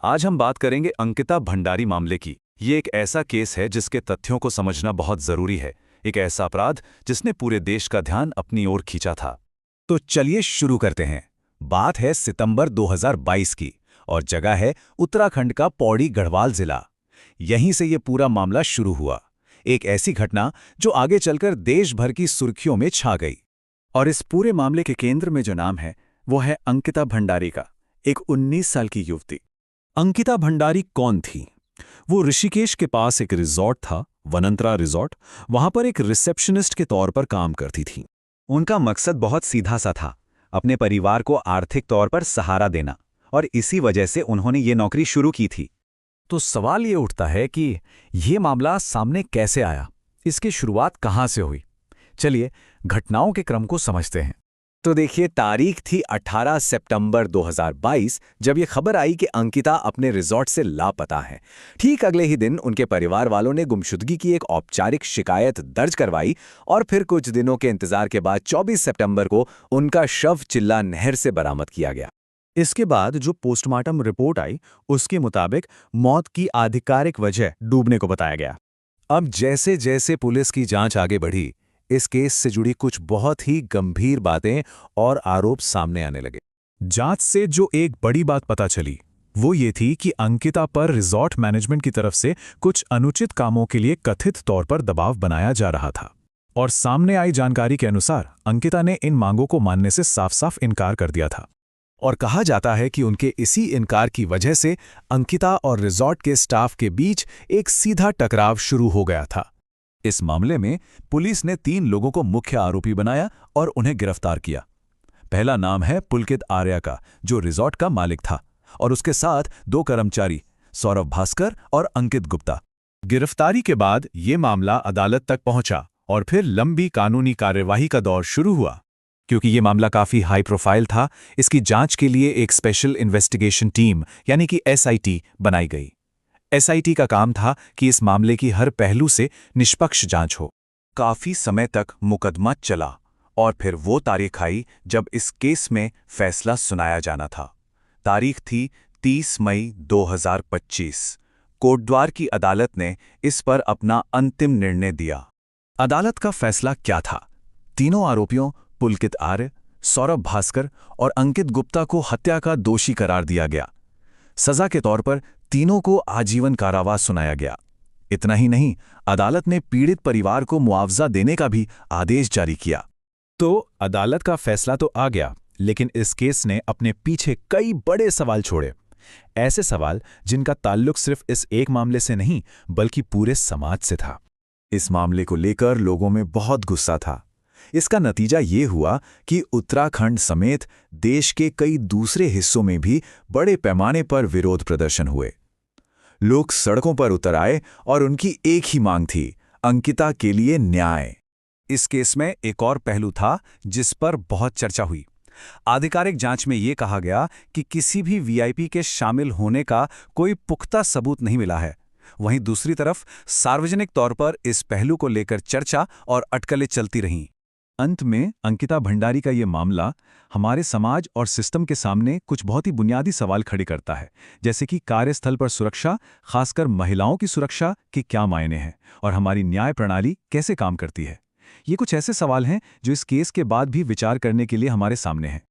आज हम बात करेंगे अंकिता भंडारी मामले की। ये एक ऐसा केस है जिसके तथ्यों को समझना बहुत जरूरी है। एक ऐसा अपराध जिसने पूरे देश का ध्यान अपनी ओर खींचा था। तो चलिए शुरू करते हैं। बात है सितंबर 2022 की और जगह है उत्तराखंड का पौड़ी गढ़वाल जिला। यहीं से ये पूरा मामला शुरू हुआ। एक ऐसी घटना जो आगे चलकर देश भर की सुर्खियों में छा गई। और इस पूरे मामले के केंद्र में जो नाम है वो है अंकिता भंडारी का, एक 19 साल की युवती। अंकिता भंडारी कौन थी? वो ऋषिकेश के पास एक रिजॉर्ट था, वनंतरा रिजॉर्ट। वहां पर एक रिसेप्शनिस्ट के तौर पर काम करती थी। उनका मकसद बहुत सीधा सा था, अपने परिवार को आर्थिक तौर पर सहारा देना, और इसी वजह से उन्होंने ये नौकरी शुरू की थी। तो सवाल ये उठता है कि ये मामला सामने कैसे आया, इसकी शुरुआत कहाँ से हुई। चलिए घटनाओं के क्रम को समझते हैं। तो देखिए, तारीख थी 18 सितंबर 2022 जब ये खबर आई कि अंकिता अपने रिजॉर्ट से लापता है। ठीक अगले ही दिन उनके परिवार वालों ने गुमशुदगी की एक औपचारिक शिकायत दर्ज करवाई और फिर कुछ दिनों के इंतजार के बाद 24 सितंबर को उनका शव चिल्ला नहर से बरामद किया गया। इसके बाद जो पोस्टमार्टम रिपोर्ट आई उसके मुताबिक मौत की आधिकारिक वजह डूबने को बताया गया। अब जैसे जैसे पुलिस की जांच आगे बढ़ी, इस केस से जुड़ी कुछ बहुत ही गंभीर बातें और आरोप सामने आने लगे। जांच से जो एक बड़ी बात पता चली वो ये थी कि अंकिता पर रिजॉर्ट मैनेजमेंट की तरफ से कुछ अनुचित कामों के लिए कथित तौर पर दबाव बनाया जा रहा था। और सामने आई जानकारी के अनुसार अंकिता ने इन मांगों को मानने से साफ साफ इनकार कर दिया था। और कहा जाता है कि उनके इसी इनकार की वजह से अंकिता और रिजॉर्ट के स्टाफ के बीच एक सीधा टकराव शुरू हो गया था। इस मामले में पुलिस ने 3 लोगों को मुख्य आरोपी बनाया और उन्हें गिरफ्तार किया। पहला नाम है पुलकित आर्या का, जो रिजॉर्ट का मालिक था, और उसके साथ 2 कर्मचारी, सौरभ भास्कर और अंकित गुप्ता। गिरफ्तारी के बाद ये मामला अदालत तक पहुंचा और फिर लंबी कानूनी कार्यवाही का दौर शुरू हुआ। क्योंकि ये मामला काफी हाई प्रोफाइल था, इसकी जांच के लिए एक स्पेशल इन्वेस्टिगेशन टीम यानी कि SIT बनाई गई। SIT का काम था कि इस मामले की हर पहलू से निष्पक्ष जांच हो। काफी समय तक मुकदमा चला और फिर वो तारीख आई जब इस केस में फैसला सुनाया जाना था। तारीख थी 30 मई 2025। कोटद्वार की अदालत ने इस पर अपना अंतिम निर्णय दिया। अदालत का फैसला क्या था? तीनों आरोपियों पुलकित आर्य, सौरभ भास्कर और अंकित गुप्ता को हत्या का दोषी करार दिया गया। सजा के तौर पर तीनों को आजीवन कारावास सुनाया गया। इतना ही नहीं, अदालत ने पीड़ित परिवार को मुआवजा देने का भी आदेश जारी किया। तो अदालत का फैसला तो आ गया, लेकिन इस केस ने अपने पीछे कई बड़े सवाल छोड़े। ऐसे सवाल जिनका ताल्लुक सिर्फ इस एक मामले से नहीं बल्कि पूरे समाज से था। इस मामले को लेकर लोगों में बहुत गुस्सा था। इसका नतीजा ये हुआ कि उत्तराखंड समेत देश के कई दूसरे हिस्सों में भी बड़े पैमाने पर विरोध प्रदर्शन हुए। लोग सड़कों पर उतर आए और उनकी एक ही मांग थी, अंकिता के लिए न्याय। इस केस में एक और पहलू था जिस पर बहुत चर्चा हुई। आधिकारिक जांच में ये कहा गया कि किसी भी VIP के शामिल होने का कोई पुख्ता सबूत नहीं मिला है। वहीं दूसरी तरफ सार्वजनिक तौर पर इस पहलू को लेकर चर्चा और अटकलें चलती रहीं। अंत में अंकिता भंडारी का ये मामला हमारे समाज और सिस्टम के सामने कुछ बहुत ही बुनियादी सवाल खड़े करता है, जैसे कि कार्यस्थल पर सुरक्षा, खासकर महिलाओं की सुरक्षा के क्या मायने हैं और हमारी न्याय प्रणाली कैसे काम करती है। ये कुछ ऐसे सवाल हैं जो इस केस के बाद भी विचार करने के लिए हमारे सामने हैं।